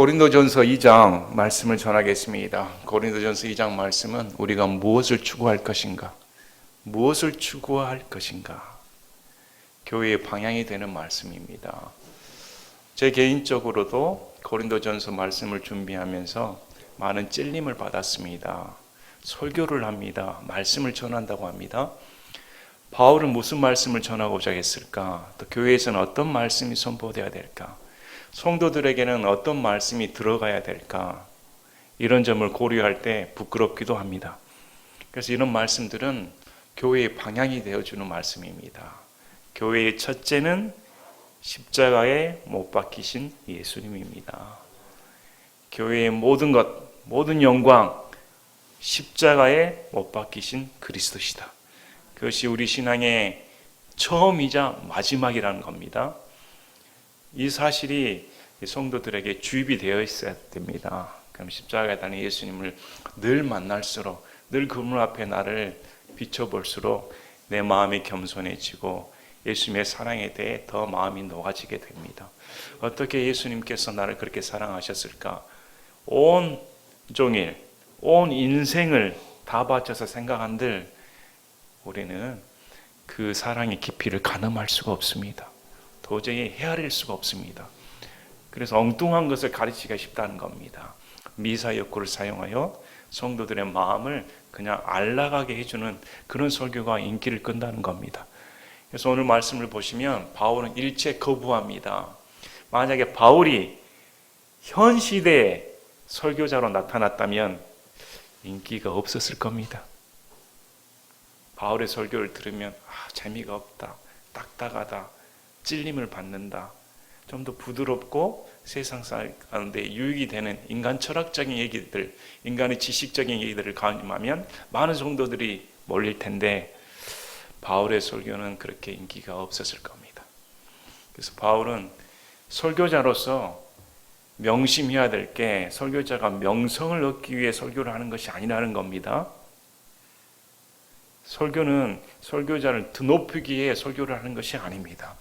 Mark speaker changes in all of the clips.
Speaker 1: 고린도전서 2장 말씀을 전하겠습니다. 고린도전서 2장 말씀은 우리가 무엇을 추구할 것인가? 무엇을 추구할 것인가? 교회의 방향이 되는 말씀입니다. 제 개인적으로도 고린도전서 말씀을 준비하면서 많은 찔림을 받았습니다. 설교를 합니다. 말씀을 전한다고 합니다. 바울은 무슨 말씀을 전하고자 했을까? 또 교회에서는 어떤 말씀이 선포되어야 될까? 성도들에게는 어떤 말씀이 들어가야 될까? 이런 점을 고려할 때 부끄럽기도 합니다. 그래서 이런 말씀들은 교회의 방향이 되어주는 말씀입니다. 교회의 첫째는 십자가에 못 박히신 예수님입니다. 교회의 모든 것, 모든 영광, 십자가에 못 박히신 그리스도시다. 그것이 우리 신앙의 처음이자 마지막이라는 겁니다. 이 사실이 성도들에게 주입이 되어 있어야 됩니다. 그럼 십자가에 달린 예수님을 늘 만날수록, 늘 그분 앞에 나를 비춰볼수록 내 마음이 겸손해지고 예수님의 사랑에 대해 더 마음이 녹아지게 됩니다. 어떻게 예수님께서 나를 그렇게 사랑하셨을까? 온 종일, 온 인생을 다 바쳐서 생각한들 우리는 그 사랑의 깊이를 가늠할 수가 없습니다. 도저히 헤아릴 수가 없습니다. 그래서 엉뚱한 것을 가르치기가 쉽다는 겁니다. 미사 역구를 사용하여 성도들의 마음을 그냥 알라가게 해주는 그런 설교가 인기를 끈다는 겁니다. 그래서 오늘 말씀을 보시면 바울은 일체 거부합니다. 만약에 바울이 현 시대에 설교자로 나타났다면 인기가 없었을 겁니다. 바울의 설교를 들으면 재미가 없다, 딱딱하다, 찔림을 받는다, 좀 더 부드럽고 세상 가운데 유익이 되는 인간 철학적인 얘기들, 인간의 지식적인 얘기들을 가임하면 많은 성도들이 몰릴 텐데 바울의 설교는 그렇게 인기가 없었을 겁니다. 그래서 바울은 설교자로서 명심해야 될 게 설교자가 명성을 얻기 위해 설교를 하는 것이 아니라는 겁니다. 설교는 설교자를 드높이기 위해 설교를 하는 것이 아닙니다.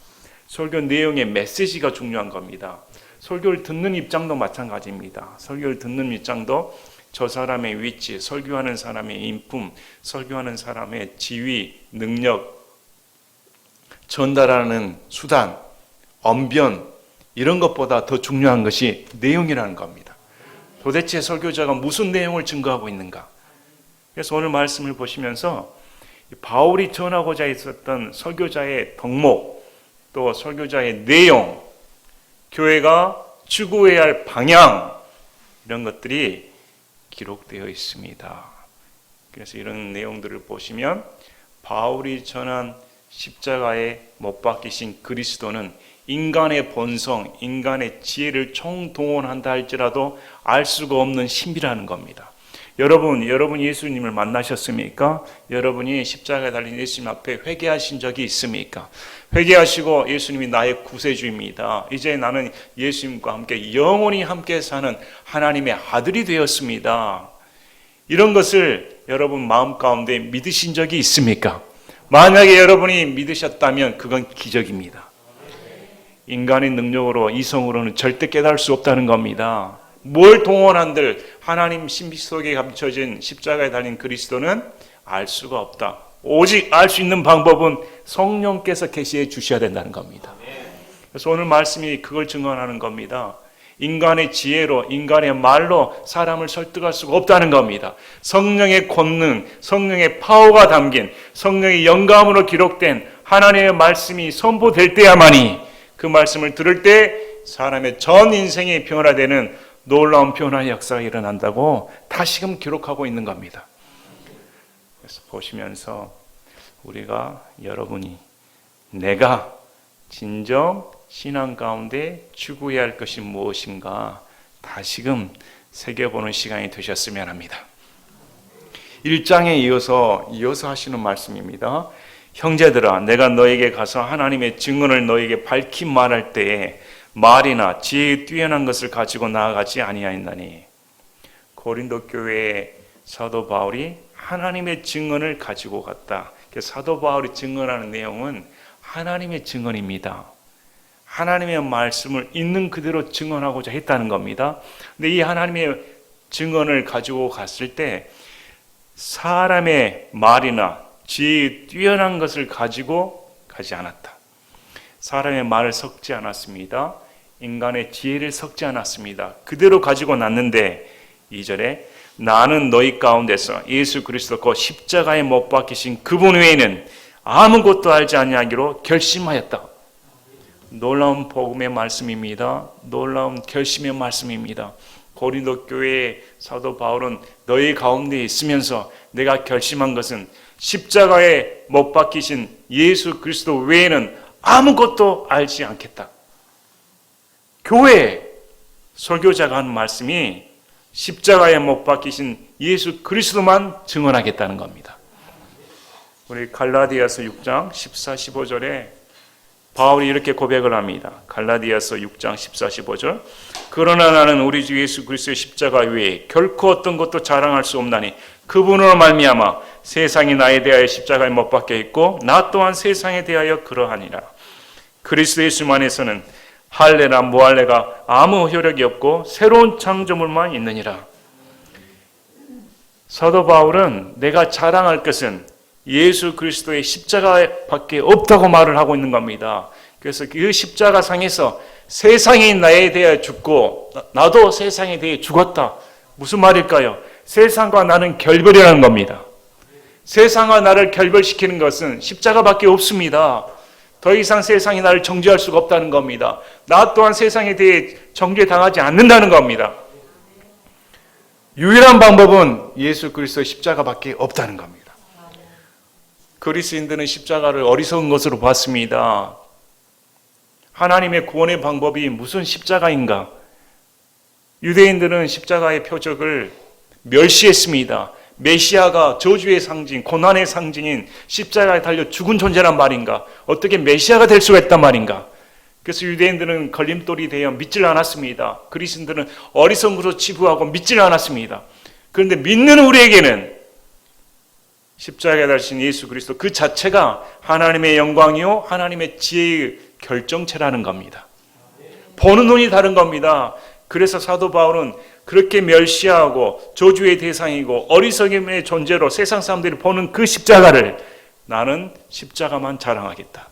Speaker 1: 설교 내용의 메시지가 중요한 겁니다. 설교를 듣는 입장도 마찬가지입니다. 설교를 듣는 입장도 저 사람의 위치, 설교하는 사람의 인품, 설교하는 사람의 지위, 능력, 전달하는 수단, 언변 이런 것보다 더 중요한 것이 내용이라는 겁니다. 도대체 설교자가 무슨 내용을 증거하고 있는가? 그래서 오늘 말씀을 보시면서 바울이 전하고자 했었던 설교자의 덕목, 또 설교자의 내용, 교회가 추구해야 할 방향 이런 것들이 기록되어 있습니다. 그래서 이런 내용들을 보시면 바울이 전한 십자가에 못 박히신 그리스도는 인간의 본성, 인간의 지혜를 총동원한다 할지라도 알 수가 없는 신비라는 겁니다. 여러분 예수님을 만나셨습니까? 여러분이 십자가에 달린 예수님 앞에 회개하신 적이 있습니까? 회개하시고 예수님이 나의 구세주입니다. 이제 나는 예수님과 함께 영원히 함께 사는 하나님의 아들이 되었습니다. 이런 것을 여러분 마음 가운데 믿으신 적이 있습니까? 만약에 여러분이 믿으셨다면 그건 기적입니다. 인간의 능력으로 이성으로는 절대 깨달을 수 없다는 겁니다. 뭘 동원한들 하나님 신비 속에 감춰진 십자가에 달린 그리스도는 알 수가 없다. 오직 알 수 있는 방법은 성령께서 계시해 주셔야 된다는 겁니다. 그래서 오늘 말씀이 그걸 증언하는 겁니다. 인간의 지혜로, 인간의 말로 사람을 설득할 수가 없다는 겁니다. 성령의 권능, 성령의 파워가 담긴, 성령의 영감으로 기록된 하나님의 말씀이 선포될 때야만이 그 말씀을 들을 때 사람의 전 인생이 변화되는 놀라운 변화의 역사가 일어난다고 다시금 기록하고 있는 겁니다. 그래서 보시면서 우리가 여러분이 내가 진정 신앙 가운데 추구해야 할 것이 무엇인가 다시금 새겨보는 시간이 되셨으면 합니다. 1장에 이어서 하시는 말씀입니다. 형제들아 내가 너에게 가서 하나님의 증언을 너에게 밝히 말할 때에 말이나 지혜에 뛰어난 것을 가지고 나아가지 아니하였나니. 고린도 교회의 사도 바울이 하나님의 증언을 가지고 갔다. 사도 바울이 증언하는 내용은 하나님의 증언입니다. 하나님의 말씀을 있는 그대로 증언하고자 했다는 겁니다. 근데 이 하나님의 증언을 가지고 갔을 때 사람의 말이나 지혜의 뛰어난 것을 가지고 가지 않았다. 사람의 말을 섞지 않았습니다. 인간의 지혜를 섞지 않았습니다. 그대로 가지고 났는데 2절에 나는 너희 가운데서 예수 그리스도 곧 십자가에 못 박히신 그분 외에는 아무것도 알지 아니하기로 결심하였다. 놀라운 복음의 말씀입니다. 놀라운 결심의 말씀입니다. 고린도 교회의 사도 바울은 너희 가운데 있으면서 내가 결심한 것은 십자가에 못 박히신 예수 그리스도 외에는 아무것도 알지 않겠다. 교회 설교자가 한 말씀이 십자가에 못 박히신 예수 그리스도만 증언하겠다는 겁니다. 우리 갈라디아서 6장 14, 15절에 바울이 이렇게 고백을 합니다. 갈라디아서 6장 14, 15절 그러나 나는 우리 주 예수 그리스도의 십자가 외에 결코 어떤 것도 자랑할 수 없나니 그분으로 말미암아 세상이 나에 대하여 십자가에 못 박혀 있고 나 또한 세상에 대하여 그러하니라. 그리스도 예수 안에서는 할례나 무할례가 아무 효력이 없고 새로운 창조물만 있느니라. 사도 바울은 내가 자랑할 것은 예수 그리스도의 십자가밖에 없다고 말을 하고 있는 겁니다. 그래서 그 십자가상에서 세상이 나에 대해 죽고 나도 세상에 대해 죽었다. 무슨 말일까요? 세상과 나는 결별이라는 겁니다. 세상과 나를 결별시키는 것은 십자가밖에 없습니다. 더 이상 세상이 나를 정죄할 수가 없다는 겁니다. 나 또한 세상에 대해 정죄당하지 않는다는 겁니다. 유일한 방법은 예수 그리스도의 십자가밖에 없다는 겁니다. 그리스도인들은 십자가를 어리석은 것으로 봤습니다. 하나님의 구원의 방법이 무슨 십자가인가? 유대인들은 십자가의 표적을 멸시했습니다. 메시아가 저주의 상징, 고난의 상징인 십자가에 달려 죽은 존재란 말인가? 어떻게 메시아가 될 수가 있단 말인가? 그래서 유대인들은 걸림돌이 되어 믿질 않았습니다. 그리스도인들은 어리석은 것으로 치부하고 믿질 않았습니다. 그런데 믿는 우리에게는 십자가에 달리신 예수 그리스도 그 자체가 하나님의 영광이요 하나님의 지혜의 결정체라는 겁니다. 보는 눈이 다른 겁니다. 그래서 사도 바울은 그렇게 멸시하고 저주의 대상이고 어리석음의 존재로 세상 사람들이 보는 그 십자가를 나는 십자가만 자랑하겠다.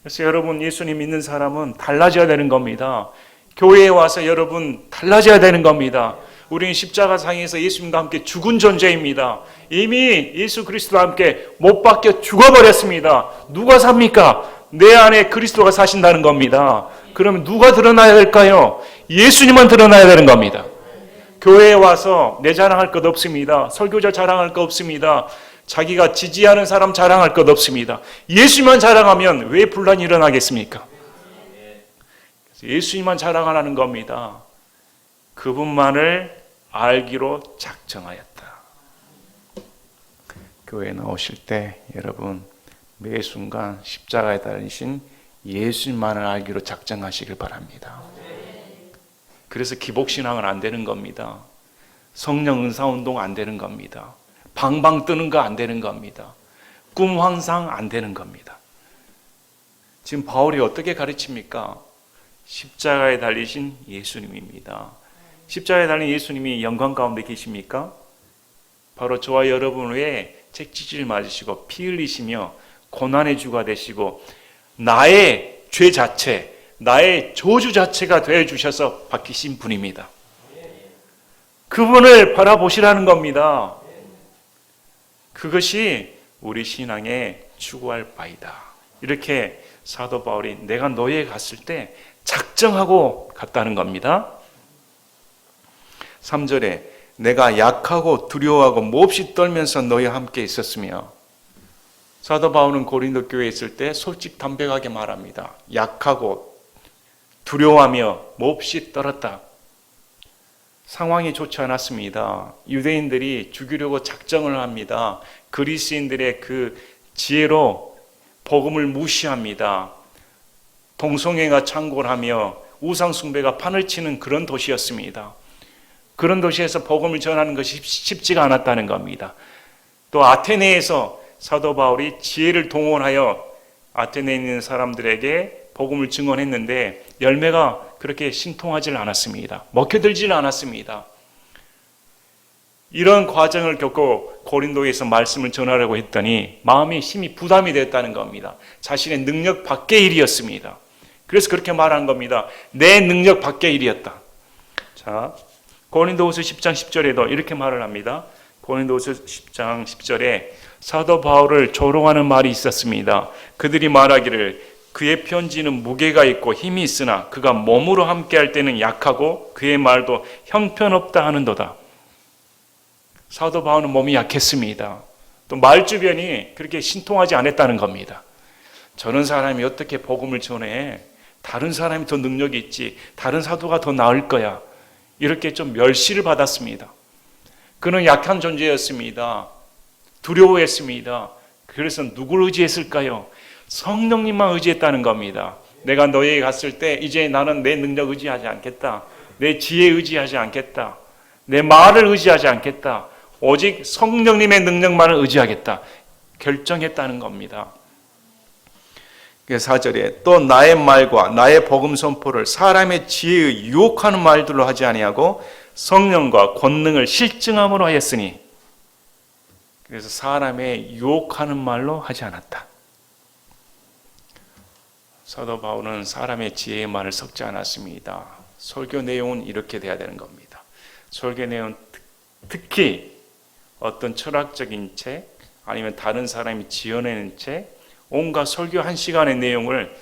Speaker 1: 그래서 여러분 예수님 믿는 사람은 달라져야 되는 겁니다. 교회에 와서 여러분 달라져야 되는 겁니다. 우리는 십자가상에서 예수님과 함께 죽은 존재입니다. 이미 예수 그리스도와 함께 못 박혀 죽어버렸습니다. 누가 삽니까? 내 안에 그리스도가 사신다는 겁니다. 그러면 누가 드러나야 될까요? 예수님만 드러나야 되는 겁니다. 교회에 와서 내 자랑할 것 없습니다. 설교자 자랑할 것 없습니다. 자기가 지지하는 사람 자랑할 것 없습니다. 예수님만 자랑하면 왜 분란이 일어나겠습니까? 예수님만 자랑하라는 겁니다. 그분만을 알기로 작정하였다. 교회에 나오실 때 여러분 매 순간 십자가에 달리신 예수님만을 알기로 작정하시길 바랍니다. 그래서 기복신앙은 안 되는 겁니다. 성령 은사운동 안 되는 겁니다. 방방 뜨는 거 안 되는 겁니다. 꿈 환상 안 되는 겁니다. 지금 바울이 어떻게 가르칩니까? 십자가에 달리신 예수님입니다. 십자가에 달린 예수님이 영광 가운데 계십니까? 바로 저와 여러분 외에 책지질 맞으시고 피 흘리시며 고난의 주가 되시고 나의 죄 자체, 나의 저주 자체가 되어주셔서 박히신 분입니다. 그분을 바라보시라는 겁니다. 그것이 우리 신앙의 추구할 바이다. 이렇게 사도 바울이 내가 너희에 갔을 때 작정하고 갔다는 겁니다. 3절에 내가 약하고 두려워하고 몹시 떨면서 너희와 함께 있었으며, 사도 바울은 고린도 교회에 있을 때 솔직 담백하게 말합니다. 약하고 두려워하며 몹시 떨었다. 상황이 좋지 않았습니다. 유대인들이 죽이려고 작정을 합니다. 그리스인들의 그 지혜로 복음을 무시합니다. 동성애가 창궐 하며 우상숭배가 판을 치는 그런 도시였습니다. 그런 도시에서 복음을 전하는 것이 쉽지가 않았다는 겁니다. 또 아테네에서 사도 바울이 지혜를 동원하여 아테네에 있는 사람들에게 복음을 증언했는데 열매가 그렇게 신통하지 않았습니다. 먹혀들지는 않았습니다. 이런 과정을 겪고 고린도에서 말씀을 전하려고 했더니 마음이 힘이 부담이 됐다는 겁니다. 자신의 능력 밖의 일이었습니다. 그래서 그렇게 말한 겁니다. 내 능력 밖의 일이었다. 자, 고린도후서 10장 10절에도 이렇게 말을 합니다. 고린도후서 10장 10절에 사도 바울을 조롱하는 말이 있었습니다. 그들이 말하기를 그의 편지는 무게가 있고 힘이 있으나 그가 몸으로 함께할 때는 약하고 그의 말도 형편없다 하는도다. 사도 바울은 몸이 약했습니다. 또 말 주변이 그렇게 신통하지 않았다는 겁니다. 저런 사람이 어떻게 복음을 전해? 다른 사람이 더 능력이 있지. 다른 사도가 더 나을 거야. 이렇게 좀 멸시를 받았습니다. 그는 약한 존재였습니다. 두려워했습니다. 그래서 누구를 의지했을까요? 성령님만 의지했다는 겁니다. 내가 너에게 갔을 때 이제 나는 내 능력 의지하지 않겠다. 내 지혜 의지하지 않겠다. 내 말을 의지하지 않겠다. 오직 성령님의 능력만을 의지하겠다. 결정했다는 겁니다. 4절에 또 나의 말과 나의 복음 선포를 사람의 지혜의 유혹하는 말들로 하지 아니하고 성령과 권능을 실증함으로 하였으니, 그래서 사람의 유혹하는 말로 하지 않았다. 사도 바울은 사람의 지혜의 말을 섞지 않았습니다. 설교 내용은 이렇게 돼야 되는 겁니다. 설교 내용은 특히 어떤 철학적인 책 아니면 다른 사람이 지어내는 책, 온갖 설교 1시간의 내용을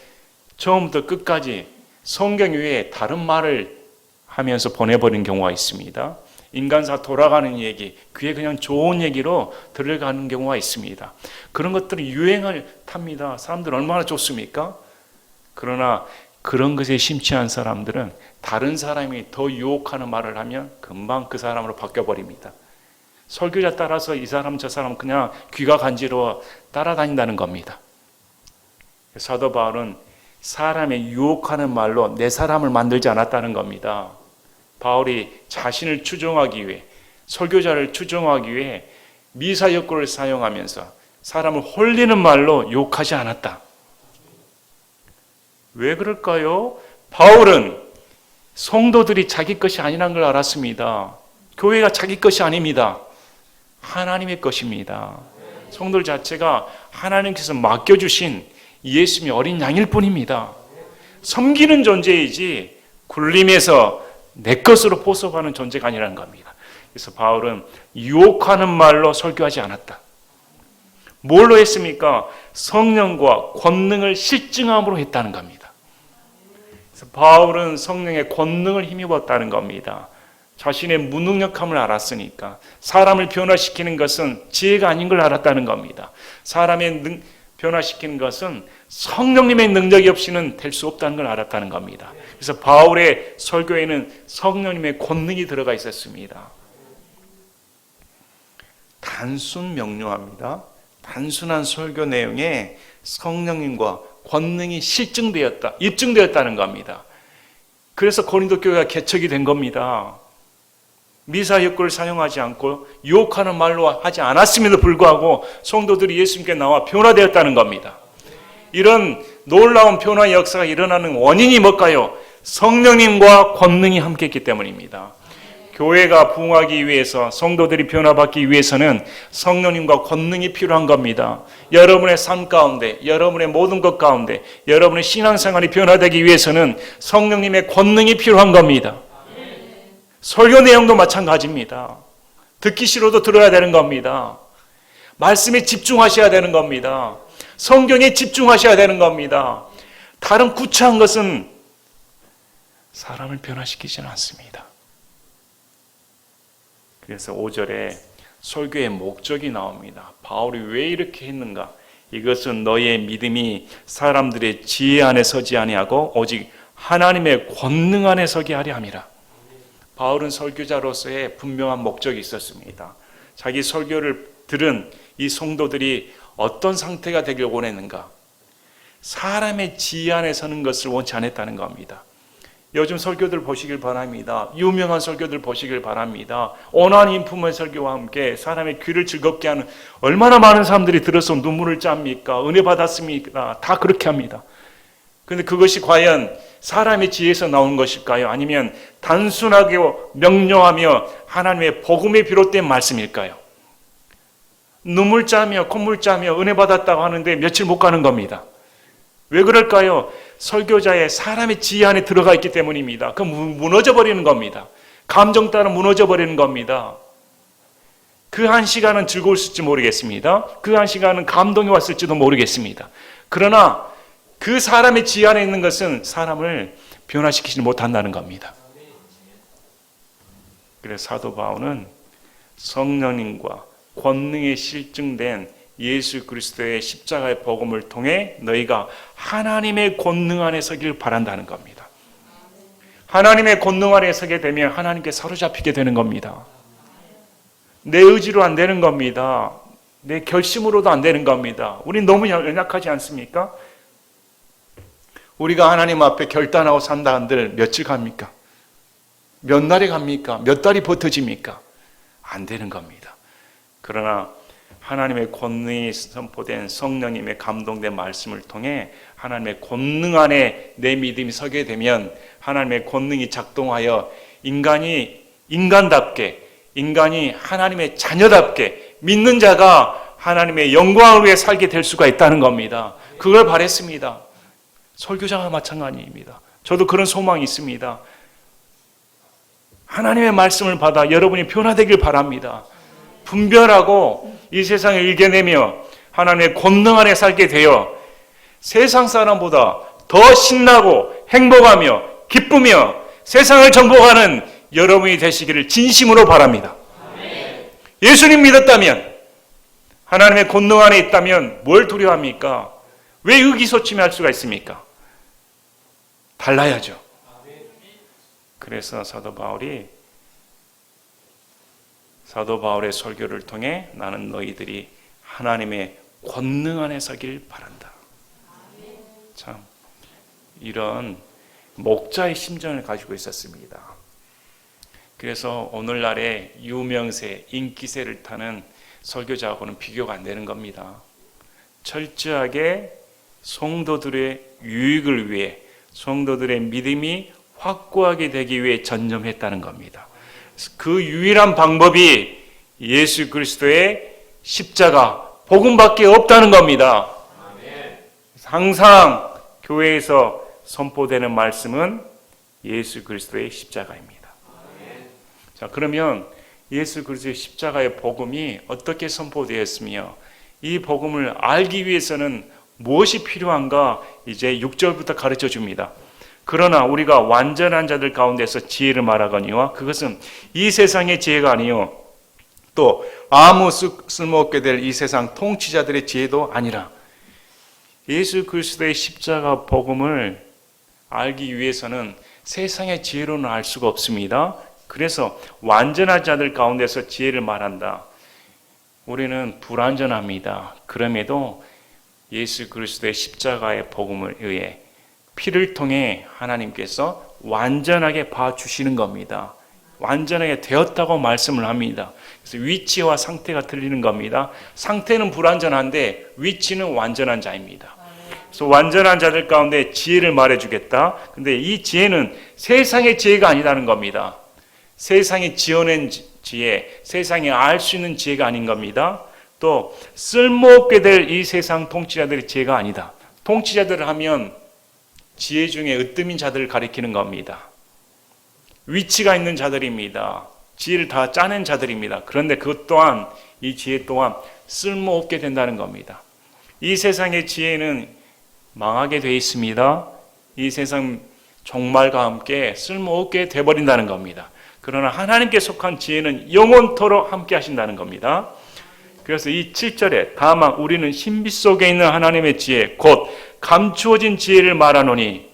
Speaker 1: 처음부터 끝까지 성경 외에 다른 말을 하면서 보내버린 경우가 있습니다. 인간사 돌아가는 얘기, 귀에 그냥 좋은 얘기로 들어가는 경우가 있습니다. 그런 것들이 유행을 탑니다. 사람들 얼마나 좋습니까? 그러나 그런 것에 심취한 사람들은 다른 사람이 더 유혹하는 말을 하면 금방 그 사람으로 바뀌어버립니다. 설교자 따라서 이 사람 저 사람 그냥 귀가 간지러워 따라다닌다는 겁니다. 사도 바울은 사람의 유혹하는 말로 내 사람을 만들지 않았다는 겁니다. 바울이 자신을 추종하기 위해, 설교자를 추종하기 위해 미사여구를 사용하면서 사람을 홀리는 말로 유혹하지 않았다. 왜 그럴까요? 바울은 성도들이 자기 것이 아니라는 걸 알았습니다. 교회가 자기 것이 아닙니다. 하나님의 것입니다. 성도들 자체가 하나님께서 맡겨주신 예수님의 어린 양일 뿐입니다. 섬기는 존재이지 굴림에서 내 것으로 포섭하는 존재가 아니라는 겁니다. 그래서 바울은 유혹하는 말로 설교하지 않았다. 뭘로 했습니까? 성령과 권능을 실증함으로 했다는 겁니다. 그래서 바울은 성령의 권능을 힘입었다는 겁니다. 자신의 무능력함을 알았으니까. 사람을 변화시키는 것은 지혜가 아닌 걸 알았다는 겁니다. 사람의 변화시키는 것은 성령님의 능력이 없이는 될 수 없다는 걸 알았다는 겁니다. 그래서 바울의 설교에는 성령님의 권능이 들어가 있었습니다. 단순 명료합니다. 단순한 설교 내용에 성령님과 권능이 실증되었다, 입증되었다는 겁니다. 그래서 고린도 교회가 개척이 된 겁니다. 미사여구를 사용하지 않고 유혹하는 말로 하지 않았음에도 불구하고 성도들이 예수님께 나와 변화되었다는 겁니다. 이런 놀라운 변화의 역사가 일어나는 원인이 뭘까요? 성령님과 권능이 함께했기 때문입니다. 교회가 부흥하기 위해서, 성도들이 변화받기 위해서는 성령님과 권능이 필요한 겁니다. 여러분의 삶 가운데, 여러분의 모든 것 가운데, 여러분의 신앙생활이 변화되기 위해서는 성령님의 권능이 필요한 겁니다. 설교 내용도 마찬가지입니다. 듣기 싫어도 들어야 되는 겁니다. 말씀에 집중하셔야 되는 겁니다. 성경에 집중하셔야 되는 겁니다. 다른 구차한 것은 사람을 변화시키지는 않습니다. 그래서 5절에 설교의 목적이 나옵니다. 바울이 왜 이렇게 했는가? 이것은 너의 믿음이 사람들의 지혜 안에 서지 아니하고 오직 하나님의 권능 안에 서게 하려 함이라. 바울은 설교자로서의 분명한 목적이 있었습니다. 자기 설교를 들은 이 성도들이 어떤 상태가 되길 원했는가? 사람의 지혜 안에 서는 것을 원치 않았다는 겁니다. 요즘 설교들 보시길 바랍니다. 유명한 설교들 보시길 바랍니다. 온화한 인품의 설교와 함께 사람의 귀를 즐겁게 하는, 얼마나 많은 사람들이 들어서 눈물을 짭니까? 은혜 받았습니까? 다 그렇게 합니다. 그런데 그것이 과연 사람의 지혜에서 나온 것일까요? 아니면 단순하게 명료하며 하나님의 복음에 비롯된 말씀일까요? 눈물 짜며 콧물 짜며 은혜 받았다고 하는데 며칠 못 가는 겁니다. 왜 그럴까요? 설교자의 사람의 지혜 안에 들어가 있기 때문입니다. 그 무너져 버리는 겁니다. 감정 따라 무너져 버리는 겁니다. 그 한 시간은 즐거웠을지 모르겠습니다. 그 한 시간은 감동이 왔을지도 모르겠습니다. 그러나 그 사람의 지혜 안에 있는 것은 사람을 변화시키지 못한다는 겁니다. 그래서 사도 바울은 성령님과 권능에 실증된 예수 그리스도의 십자가의 복음을 통해 너희가 하나님의 권능 안에 서길 바란다는 겁니다. 하나님의 권능 안에 서게 되면 하나님께 사로잡히게 되는 겁니다. 내 의지로 안 되는 겁니다. 내 결심으로도 안 되는 겁니다. 우린 너무 연약하지 않습니까? 우리가 하나님 앞에 결단하고 산다 한들 며칠 갑니까? 몇 날이 갑니까? 몇 달이 버텨집니까? 안 되는 겁니다. 그러나 하나님의 권능이 선포된 성령님의 감동된 말씀을 통해 하나님의 권능 안에 내 믿음이 서게 되면 하나님의 권능이 작동하여 인간이 하나님의 자녀답게 믿는 자가 하나님의 영광을 위해 살게 될 수가 있다는 겁니다. 그걸 바랬습니다. 설교자가 마찬가지입니다. 저도 그런 소망이 있습니다. 하나님의 말씀을 받아 여러분이 변화되길 바랍니다. 분별하고 이 세상을 이겨내며 하나님의 권능 안에 살게 되어 세상 사람보다 더 신나고 행복하며 기쁘며 세상을 정복하는 여러분이 되시기를 진심으로 바랍니다. 예수님 믿었다면, 하나님의 권능 안에 있다면 뭘 두려워합니까? 왜 의기소침할 수가 있습니까? 달라야죠. 그래서 사도 바울의 설교를 통해 나는 너희들이 하나님의 권능 안에 서길 바란다. 참 이런 목자의 심정을 가지고 있었습니다. 그래서 오늘날의 유명세, 인기세를 타는 설교자하고는 비교가 안 되는 겁니다. 철저하게 성도들의 유익을 위해, 성도들의 믿음이 확고하게 되기 위해 전념했다는 겁니다. 그 유일한 방법이 예수 그리스도의 십자가, 복음밖에 없다는 겁니다. 항상 교회에서 선포되는 말씀은 예수 그리스도의 십자가입니다. 자, 그러면 예수 그리스도의 십자가의 복음이 어떻게 선포되었으며 이 복음을 알기 위해서는 무엇이 필요한가 이제 6절부터 가르쳐 줍니다. 그러나 우리가 완전한 자들 가운데서 지혜를 말하거니와 그것은 이 세상의 지혜가 아니요 또 아무 쓸모없게 될 이 세상 통치자들의 지혜도 아니라 예수 그리스도의 십자가 복음을 알기 위해서는 세상의 지혜로는 알 수가 없습니다. 그래서 완전한 자들 가운데서 지혜를 말한다. 우리는 불완전합니다. 그럼에도 예수 그리스도의 십자가의 복음을 의해 피를 통해 하나님께서 완전하게 봐주시는 겁니다. 완전하게 되었다고 말씀을 합니다. 그래서 위치와 상태가 틀리는 겁니다. 상태는 불완전한데 위치는 완전한 자입니다. 그래서 완전한 자들 가운데 지혜를 말해주겠다. 근데 이 지혜는 세상의 지혜가 아니라는 겁니다. 세상이 지어낸 지혜, 세상이 알 수 있는 지혜가 아닌 겁니다. 또 쓸모없게 될 이 세상 통치자들의 지혜가 아니다. 통치자들을 하면 지혜 중에 으뜸인 자들을 가리키는 겁니다. 위치가 있는 자들입니다. 지혜를 다 짜낸 자들입니다. 그런데 그것 또한, 이 지혜 또한 쓸모없게 된다는 겁니다. 이 세상의 지혜는 망하게 되어 있습니다. 이 세상 종말과 함께 쓸모없게 되어버린다는 겁니다. 그러나 하나님께 속한 지혜는 영원토록 함께 하신다는 겁니다. 그래서 이 7절에 다만 우리는 신비 속에 있는 하나님의 지혜 곧 감추어진 지혜를 말하노니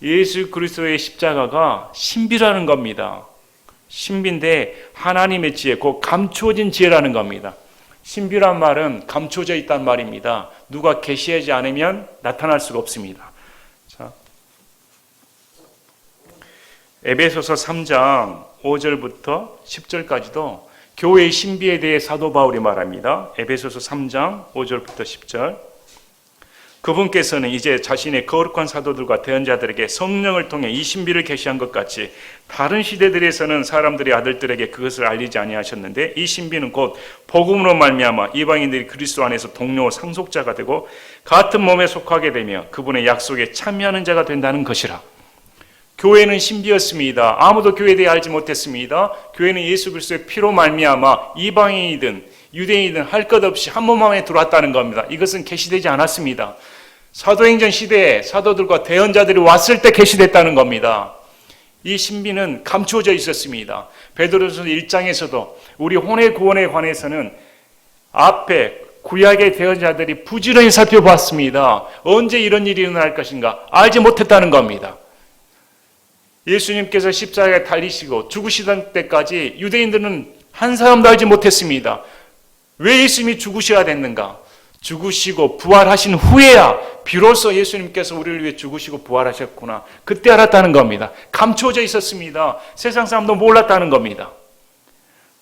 Speaker 1: 예수 그리스도의 십자가가 신비라는 겁니다. 신비인데 하나님의 지혜 곧 감추어진 지혜라는 겁니다. 신비란 말은 감추어져 있다는 말입니다. 누가 계시하지 않으면 나타날 수가 없습니다. 자, 에베소서 3장 5절부터 10절까지도 교회의 신비에 대해 사도 바울이 말합니다. 에베소서 3장 5절부터 10절. 그분께서는 이제 자신의 거룩한 사도들과 대언자들에게 성령을 통해 이 신비를 계시한 것 같이 다른 시대들에서는 사람들이 아들들에게 그것을 알리지 아니하셨는데 이 신비는 곧 복음으로 말미암아 이방인들이 그리스도 안에서 동료 상속자가 되고 같은 몸에 속하게 되며 그분의 약속에 참여하는 자가 된다는 것이라. 교회는 신비였습니다. 아무도 교회에 대해 알지 못했습니다. 교회는 예수 그리스도의 피로 말미암아 이방인이든 유대인이든 할 것 없이 한 몸 안에 들어왔다는 겁니다. 이것은 계시되지 않았습니다. 사도행전 시대에 사도들과 대언자들이 왔을 때 계시됐다는 겁니다. 이 신비는 감추어져 있었습니다. 베드로전서 1장에서도 우리 혼의 구원에 관해서는 앞에 구약의 대언자들이 부지런히 살펴봤습니다. 언제 이런 일이 일어날 것인가 알지 못했다는 겁니다. 예수님께서 십자가에 달리시고 죽으시던 때까지 유대인들은 한 사람도 알지 못했습니다. 왜 예수님이 죽으셔야 됐는가? 죽으시고 부활하신 후에야 비로소 예수님께서 우리를 위해 죽으시고 부활하셨구나. 그때 알았다는 겁니다. 감춰져 있었습니다. 세상 사람도 몰랐다는 겁니다.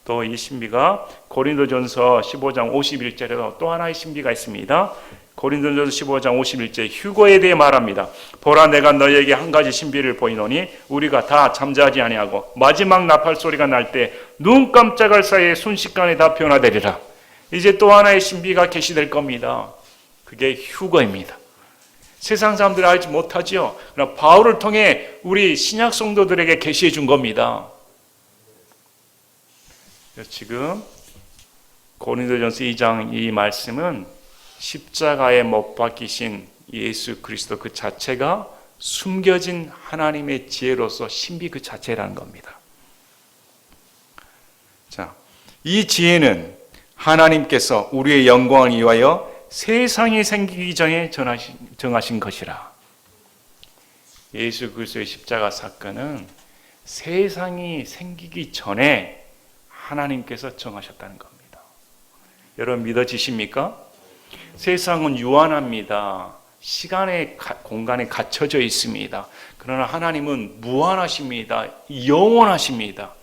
Speaker 1: 또 이 신비가 고린도전서 15장 51절에도 또 하나의 신비가 있습니다. 고린도전서 15장 51절 휴거에 대해 말합니다. 보라 내가 너희에게 한 가지 신비를 보이노니 우리가 다 잠자지 아니하고 마지막 나팔 소리가 날 때 눈 깜짝할 사이에 순식간에 다 변화되리라. 이제 또 하나의 신비가 계시될 겁니다. 그게 휴거입니다. 세상 사람들이 알지 못하죠. 그러나 바울을 통해 우리 신약 성도들에게 계시해 준 겁니다. 지금 고린도전서 2장 이 말씀은 십자가에 못 박히신 예수 그리스도 그 자체가 숨겨진 하나님의 지혜로서 신비 그 자체라는 겁니다. 자, 이 지혜는 하나님께서 우리의 영광을 위하여 세상이 생기기 전에 정하신 것이라. 예수 그리스도의 십자가 사건은 세상이 생기기 전에 하나님께서 정하셨다는 겁니다. 여러분 믿어지십니까? 세상은 유한합니다. 시간의 공간에 갇혀져 있습니다. 그러나 하나님은 무한하십니다. 영원하십니다.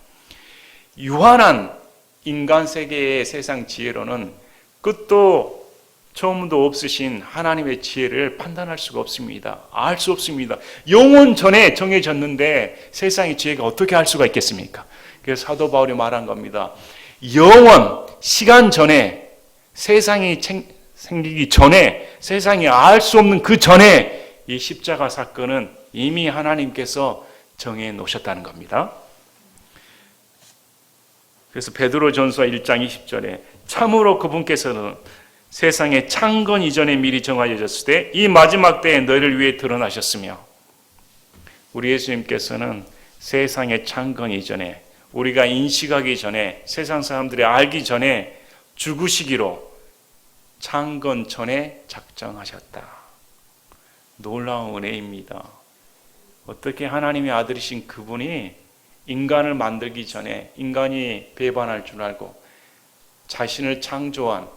Speaker 1: 유한한 인간 세계의 세상 지혜로는 끝도 처음도 없으신 하나님의 지혜를 판단할 수가 없습니다. 알 수 없습니다. 영원 전에 정해졌는데 세상의 지혜가 어떻게 알 수가 있겠습니까? 그래서 사도 바울이 말한 겁니다. 영원, 시간 전에 세상이 생기기 전에 세상이 알 수 없는 그 전에 이 십자가 사건은 이미 하나님께서 정해 놓으셨다는 겁니다. 그래서 베드로전서 1장 20절에 참으로 그분께서는 세상의 창건 이전에 미리 정하여졌을 때 이 마지막 때에 너희를 위해 드러나셨으며 우리 예수님께서는 세상의 창건 이전에 우리가 인식하기 전에 세상 사람들이 알기 전에 죽으시기로 창건 전에 작정하셨다. 놀라운 은혜입니다. 어떻게 하나님의 아들이신 그분이 인간을 만들기 전에 인간이 배반할 줄 알고 자신을 창조한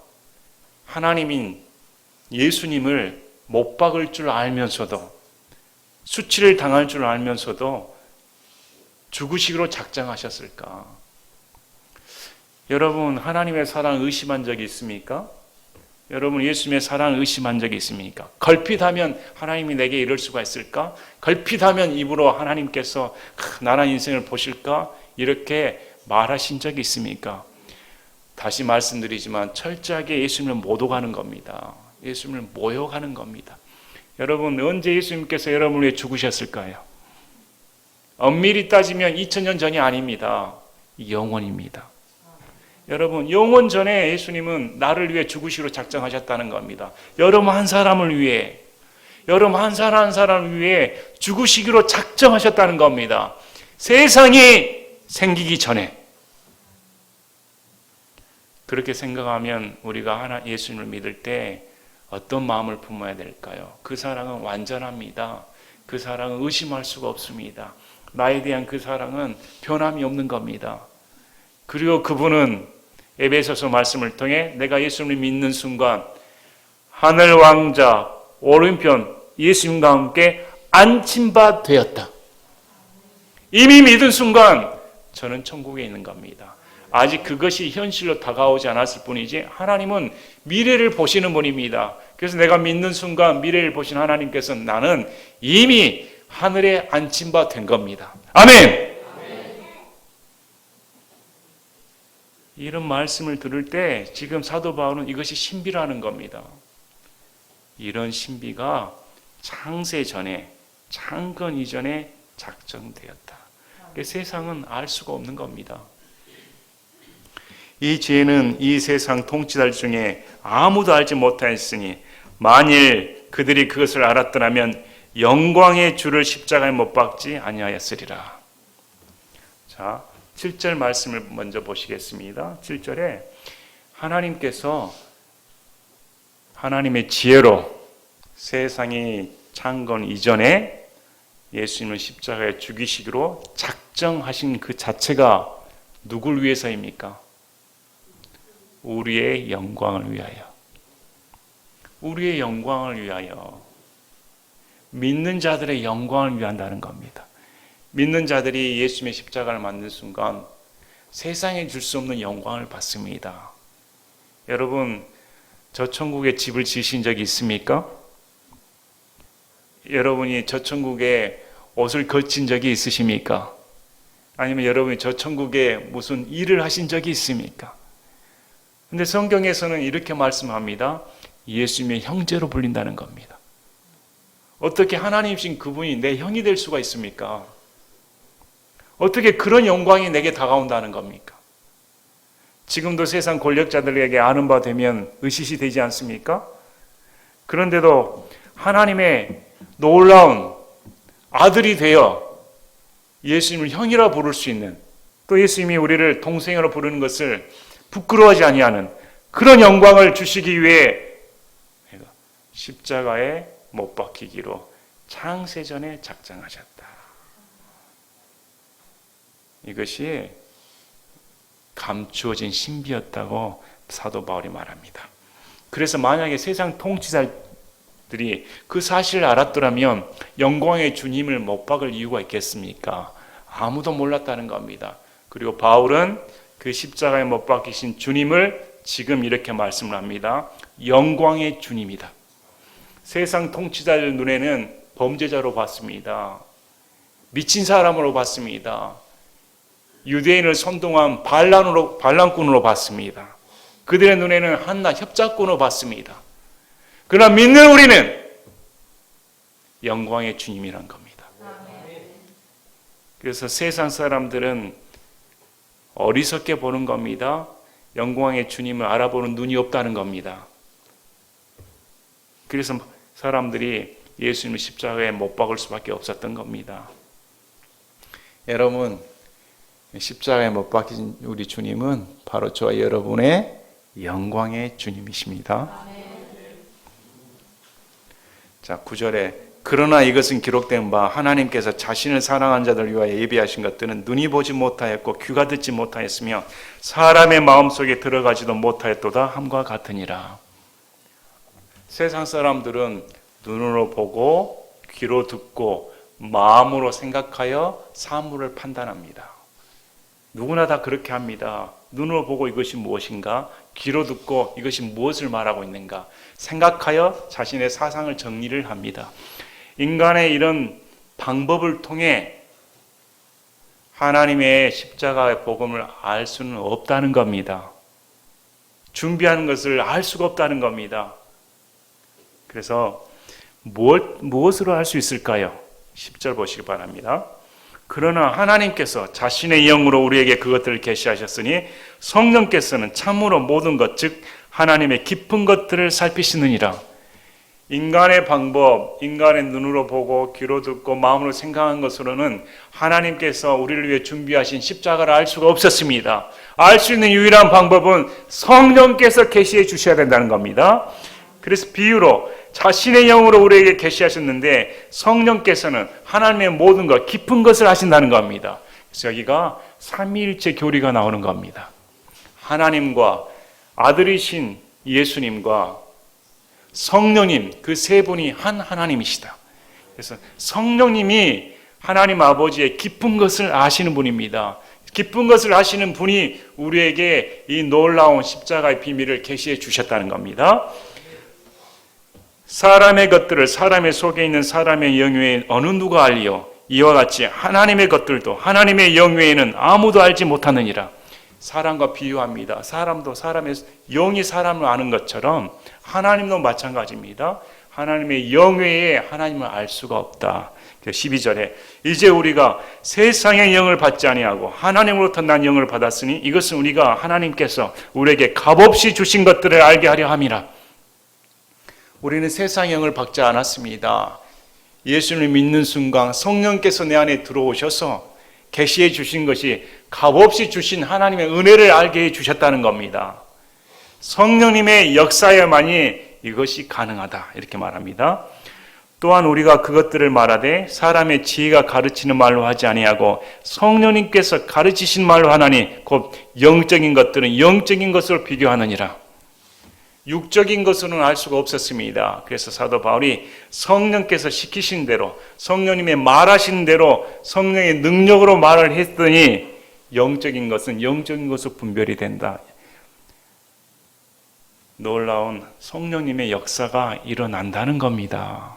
Speaker 1: 하나님인 예수님을 못 박을 줄 알면서도 수치를 당할 줄 알면서도 죽으시기로 작정하셨을까? 여러분 하나님의 사랑 의심한 적이 있습니까? 여러분 예수님의 사랑 의심한 적이 있습니까? 걸핏하면 하나님이 내게 이럴 수가 있을까? 걸핏하면 입으로 하나님께서 나란 인생을 보실까? 이렇게 말하신 적이 있습니까? 다시 말씀드리지만 철저하게 예수님을 모독하는 겁니다. 예수님을 모욕하는 겁니다. 여러분 언제 예수님께서 여러분을 위해 죽으셨을까요? 엄밀히 따지면 2000년 전이 아닙니다. 영원입니다. 여러분 영원 전에 예수님은 나를 위해 죽으시기로 작정하셨다는 겁니다. 여러분 한 사람을 위해 여러분 한 사람 한 사람을 위해 죽으시기로 작정하셨다는 겁니다. 세상이 생기기 전에. 그렇게 생각하면 우리가 예수님을 믿을 때 어떤 마음을 품어야 될까요? 그 사랑은 완전합니다. 그 사랑은 의심할 수가 없습니다. 나에 대한 그 사랑은 변함이 없는 겁니다. 그리고 그분은 에베소서 말씀을 통해 내가 예수님을 믿는 순간 하늘 왕자 오른편 예수님과 함께 앉힌 바 되었다. 이미 믿은 순간 저는 천국에 있는 겁니다. 아직 그것이 현실로 다가오지 않았을 뿐이지 하나님은 미래를 보시는 분입니다. 그래서 내가 믿는 순간 미래를 보신 하나님께서는 나는 이미 하늘에 앉힌 바 된 겁니다. 아멘! 이런 말씀을 들을 때 지금 사도 바울은 이것이 신비라는 겁니다. 이런 신비가 창세 전에, 창건 이전에 작정되었다. 세상은 알 수가 없는 겁니다. 이 죄는 이 세상 통치자들 중에 아무도 알지 못하였으니 만일 그들이 그것을 알았더라면 영광의 주를 십자가에 못 박지 아니하였으리라. 자, 7절 말씀을 먼저 보시겠습니다. 7절에 하나님께서 하나님의 지혜로 세상이 창건 이전에 예수님을 십자가에 죽이시기로 작정하신 그 자체가 누굴 위해서입니까? 우리의 영광을 위하여. 우리의 영광을 위하여. 믿는 자들의 영광을 위한다는 겁니다. 믿는 자들이 예수님의 십자가를 맞는 순간 세상에 줄 수 없는 영광을 받습니다. 여러분, 저 천국에 집을 지으신 적이 있습니까? 여러분이 저 천국에 옷을 거친 적이 있으십니까? 아니면 여러분이 저 천국에 무슨 일을 하신 적이 있습니까? 근데 성경에서는 이렇게 말씀합니다. 예수님의 형제로 불린다는 겁니다. 어떻게 하나님이신 그분이 내 형이 될 수가 있습니까? 어떻게 그런 영광이 내게 다가온다는 겁니까? 지금도 세상 권력자들에게 아는 바 되면 의시시 되지 않습니까? 그런데도 하나님의 놀라운 아들이 되어 예수님을 형이라 부를 수 있는, 또 예수님이 우리를 동생으로 부르는 것을 부끄러워하지 아니하는 그런 영광을 주시기 위해 십자가에 못 박히기로 창세전에 작정하셨다. 이것이 감추어진 신비였다고 사도 바울이 말합니다. 그래서 만약에 세상 통치자들이 그 사실을 알았더라면 영광의 주님을 못 박을 이유가 있겠습니까? 아무도 몰랐다는 겁니다. 그리고 바울은 그 십자가에 못 박히신 주님을 지금 이렇게 말씀을 합니다. 영광의 주님이다. 세상 통치자들 눈에는 범죄자로 봤습니다. 미친 사람으로 봤습니다. 유대인을 선동한 반란꾼으로 봤습니다. 그들의 눈에는 한낱 협작꾼으로 봤습니다. 그러나 믿는 우리는 영광의 주님이란 겁니다. 그래서 세상 사람들은 어리석게 보는 겁니다. 영광의 주님을 알아보는 눈이 없다는 겁니다. 그래서 사람들이 예수님을 십자가에 못 박을 수밖에 없었던 겁니다. 여러분, 십자가에 못 박힌 우리 주님은 바로 저와 여러분의 영광의 주님이십니다. 자, 9절에 그러나 이것은 기록된 바 하나님께서 자신을 사랑한 자들 위하여 예비하신 것들은 눈이 보지 못하였고 귀가 듣지 못하였으며 사람의 마음속에 들어가지도 못하였도다 함과 같으니라. 세상 사람들은 눈으로 보고 귀로 듣고 마음으로 생각하여 사물을 판단합니다. 누구나 다 그렇게 합니다. 눈으로 보고 이것이 무엇인가, 귀로 듣고 이것이 무엇을 말하고 있는가 생각하여 자신의 사상을 정리를 합니다. 인간의 이런 방법을 통해 하나님의 십자가의 복음을 알 수는 없다는 겁니다. 준비하는 것을 알 수가 없다는 겁니다. 그래서 무엇으로 알 수 있을까요? 10절 보시기 바랍니다. 그러나 하나님께서 자신의 영으로 우리에게 그것들을 계시하셨으니 성령께서는 참으로 모든 것, 즉 하나님의 깊은 것들을 살피시느니라. 인간의 방법, 인간의 눈으로 보고 귀로 듣고 마음으로 생각한 것으로는 하나님께서 우리를 위해 준비하신 십자가를 알 수가 없었습니다. 알 수 있는 유일한 방법은 성령께서 계시해 주셔야 된다는 겁니다. 그래서 비유로 자신의 영으로 우리에게 계시하셨는데 성령께서는 하나님의 모든 것, 깊은 것을 아신다는 겁니다. 그래서 여기가 삼위일체 교리가 나오는 겁니다. 하나님과 아들이신 예수님과 성령님, 그 세 분이 한 하나님이시다. 그래서 성령님이 하나님 아버지의 깊은 것을 아시는 분입니다. 깊은 것을 아시는 분이 우리에게 이 놀라운 십자가의 비밀을 계시해 주셨다는 겁니다. 사람의 것들을 사람의 속에 있는 사람의 영 외에 어느 누가 알리요? 이와 같이 하나님의 것들도 하나님의 영 외에는 아무도 알지 못하느니라. 사람과 비유합니다. 사람도 사람의 영이 사람을 아는 것처럼 하나님도 마찬가지입니다. 하나님의 영 외에 하나님을 알 수가 없다. 12절에 이제 우리가 세상의 영을 받지 아니하고 하나님으로부터 난 영을 받았으니 이것은 우리가 하나님께서 우리에게 값없이 주신 것들을 알게 하려 함이라. 우리는 세상의 영을 받지 않았습니다. 예수를 믿는 순간 성령께서 내 안에 들어오셔서 계시해 주신 것이 값없이 주신 하나님의 은혜를 알게 해 주셨다는 겁니다. 성령님의 역사에만이 이것이 가능하다 이렇게 말합니다. 또한 우리가 그것들을 말하되 사람의 지혜가 가르치는 말로 하지 아니하고 성령님께서 가르치신 말로 하나니 곧 영적인 것들은 영적인 것으로 비교하느니라. 육적인 것으로는 알 수가 없었습니다. 그래서 사도 바울이 성령께서 시키신 대로 성령님의 말하신 대로 성령의 능력으로 말을 했더니 영적인 것은 영적인 것으로 분별이 된다. 놀라운 성령님의 역사가 일어난다는 겁니다.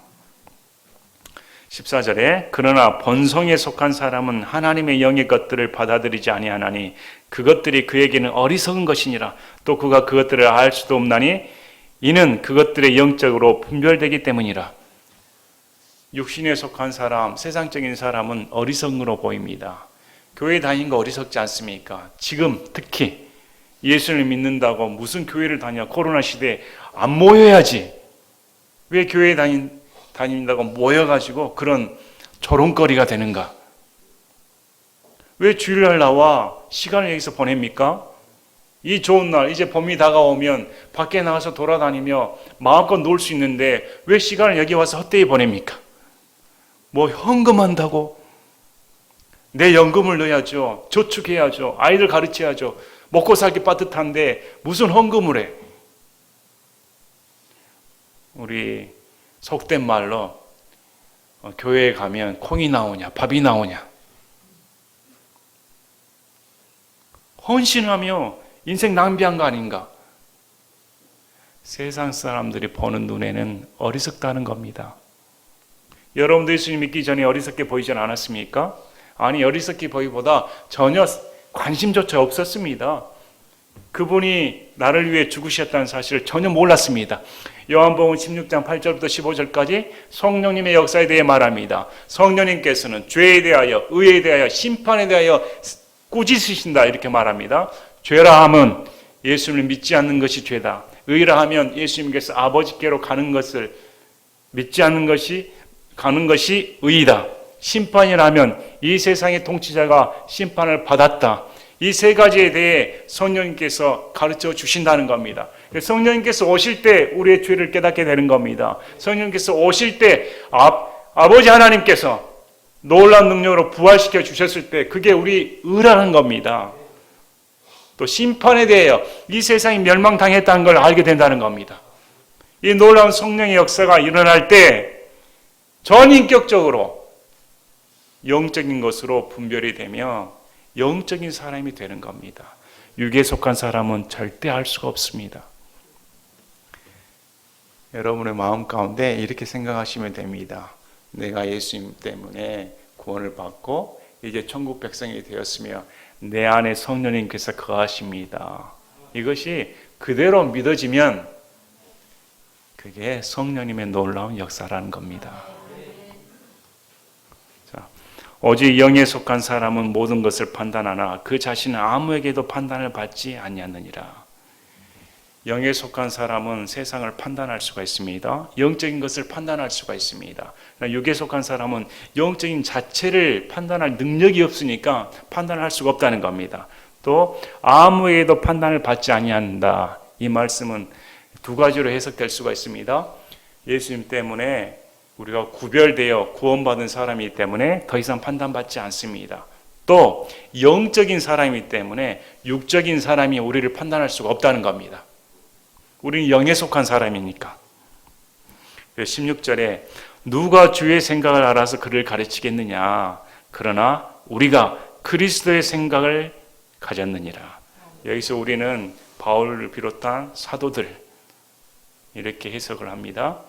Speaker 1: 14절에 그러나 본성에 속한 사람은 하나님의 영의 것들을 받아들이지 아니하나니 그것들이 그에게는 어리석은 것이니라. 또 그가 그것들을 알 수도 없나니 이는 그것들의 영적으로 분별되기 때문이라. 육신에 속한 사람, 세상적인 사람은 어리석음으로 보입니다. 교회 다니는 거 어리석지 않습니까? 지금 특히 예수를 믿는다고 무슨 교회를 다녀? 코로나 시대에 안 모여야지. 왜 교회 다닌다고 모여가지고 그런 조롱거리가 되는가? 왜 주일날 나와 시간을 여기서 보냅니까? 이 좋은 날, 이제 봄이 다가오면 밖에 나가서 돌아다니며 마음껏 놀 수 있는데 왜 시간을 여기 와서 헛되이 보냅니까? 뭐 헌금한다고? 내 연금을 넣어야죠. 저축해야죠. 아이들 가르쳐야죠. 먹고 살기 빠듯한데 무슨 헌금을 해? 우리 속된 말로 교회에 가면 콩이 나오냐 밥이 나오냐 헌신하며 인생 낭비한 거 아닌가? 세상 사람들이 보는 눈에는 어리석다는 겁니다. 여러분도 예수님 믿기 전에 어리석게 보이지 않았습니까? 아니 어리석게 보이보다 전혀 관심조차 없었습니다. 그분이 나를 위해 죽으셨다는 사실을 전혀 몰랐습니다. 요한복음 16장 8절부터 15절까지 성령님의 역사에 대해 말합니다. 성령님께서는 죄에 대하여 의에 대하여 심판에 대하여 꾸짖으신다 이렇게 말합니다. 죄라 함은 예수를 믿지 않는 것이 죄다. 의라 하면 예수님께서 아버지께로 가는 것을 믿지 않는 것이 가는 것이 의이다. 심판이라 하면 이 세상의 통치자가 심판을 받았다. 이 세 가지에 대해 성령님께서 가르쳐 주신다는 겁니다. 성령님께서 오실 때 우리의 죄를 깨닫게 되는 겁니다. 성령님께서 오실 때 아버지 하나님께서 놀라운 능력으로 부활시켜 주셨을 때 그게 우리 의라는 겁니다. 또 심판에 대하여 이 세상이 멸망당했다는 걸 알게 된다는 겁니다. 이 놀라운 성령의 역사가 일어날 때 전인격적으로 영적인 것으로 분별이 되며 영적인 사람이 되는 겁니다. 육에 속한 사람은 절대 알 수가 없습니다. 여러분의 마음 가운데 이렇게 생각하시면 됩니다. 내가 예수님 때문에 구원을 받고 이제 천국 백성이 되었으며 내 안에 성령님께서 거하십니다. 이것이 그대로 믿어지면 그게 성령님의 놀라운 역사라는 겁니다. 오직 영에 속한 사람은 모든 것을 판단하나 그 자신은 아무에게도 판단을 받지 아니하느니라. 영에 속한 사람은 세상을 판단할 수가 있습니다. 영적인 것을 판단할 수가 있습니다. 육에 속한 사람은 영적인 자체를 판단할 능력이 없으니까 판단할 수가 없다는 겁니다. 또 아무에게도 판단을 받지 아니한다. 이 말씀은 두 가지로 해석될 수가 있습니다. 예수님 때문에 우리가 구별되어 구원받은 사람이기 때문에 더 이상 판단받지 않습니다. 또 영적인 사람이기 때문에 육적인 사람이 우리를 판단할 수가 없다는 겁니다. 우리는 영에 속한 사람이니까. 16절에 누가 주의 생각을 알아서 그를 가르치겠느냐. 그러나 우리가 그리스도의 생각을 가졌느니라. 여기서 우리는 바울을 비롯한 사도들 이렇게 해석을 합니다.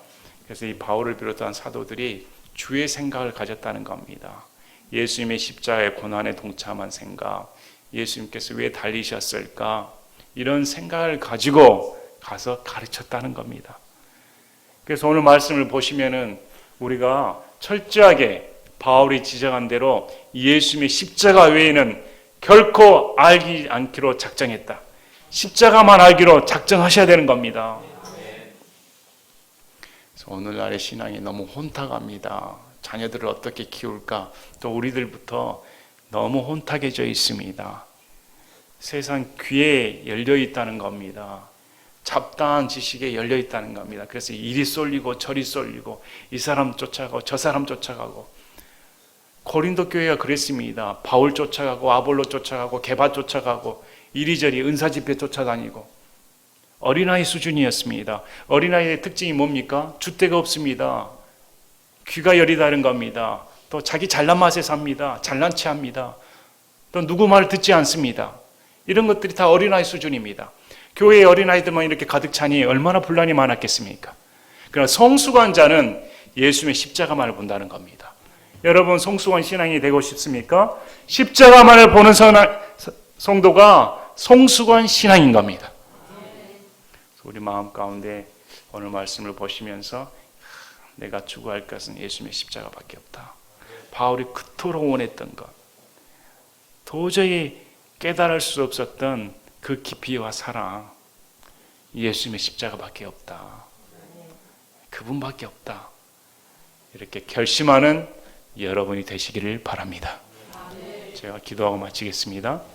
Speaker 1: 그래서 이 바울을 비롯한 사도들이 주의 생각을 가졌다는 겁니다. 예수님의 십자가의 고난에 동참한 생각, 예수님께서 왜 달리셨을까? 이런 생각을 가지고 가서 가르쳤다는 겁니다. 그래서 오늘 말씀을 보시면은 우리가 철저하게 바울이 지적한 대로 예수님의 십자가 외에는 결코 알지 않기로 작정했다. 십자가만 알기로 작정하셔야 되는 겁니다. 그래서 오늘날의 신앙이 너무 혼탁합니다. 자녀들을 어떻게 키울까? 또 우리들부터 너무 혼탁해져 있습니다. 세상 귀에 열려 있다는 겁니다. 잡다한 지식에 열려 있다는 겁니다. 그래서 이리 쏠리고 저리 쏠리고 이 사람 쫓아가고 저 사람 쫓아가고 고린도 교회가 그랬습니다. 바울 쫓아가고 아볼로 쫓아가고 게바 쫓아가고 이리저리 은사 집회 쫓아다니고 어린아이 수준이었습니다. 어린아이의 특징이 뭡니까? 줏대가 없습니다. 귀가 열이 다른 겁니다. 또 자기 잘난 맛에 삽니다. 잘난 체 합니다. 또 누구 말 듣지 않습니다. 이런 것들이 다 어린아이 수준입니다. 교회에 어린아이들만 이렇게 가득 차니 얼마나 분란이 많았겠습니까? 그러나 성숙한 자는 예수님의 십자가만을 본다는 겁니다. 여러분 성숙한 신앙이 되고 싶습니까? 십자가만을 보는 성도가 성숙한 신앙인 겁니다. 우리 마음 가운데 오늘 말씀을 보시면서 내가 추구할 것은 예수님의 십자가밖에 없다. 바울이 그토록 원했던 것, 도저히 깨달을 수 없었던 그 깊이와 사랑, 예수님의 십자가밖에 없다. 그분밖에 없다. 이렇게 결심하는 여러분이 되시기를 바랍니다. 제가 기도하고 마치겠습니다.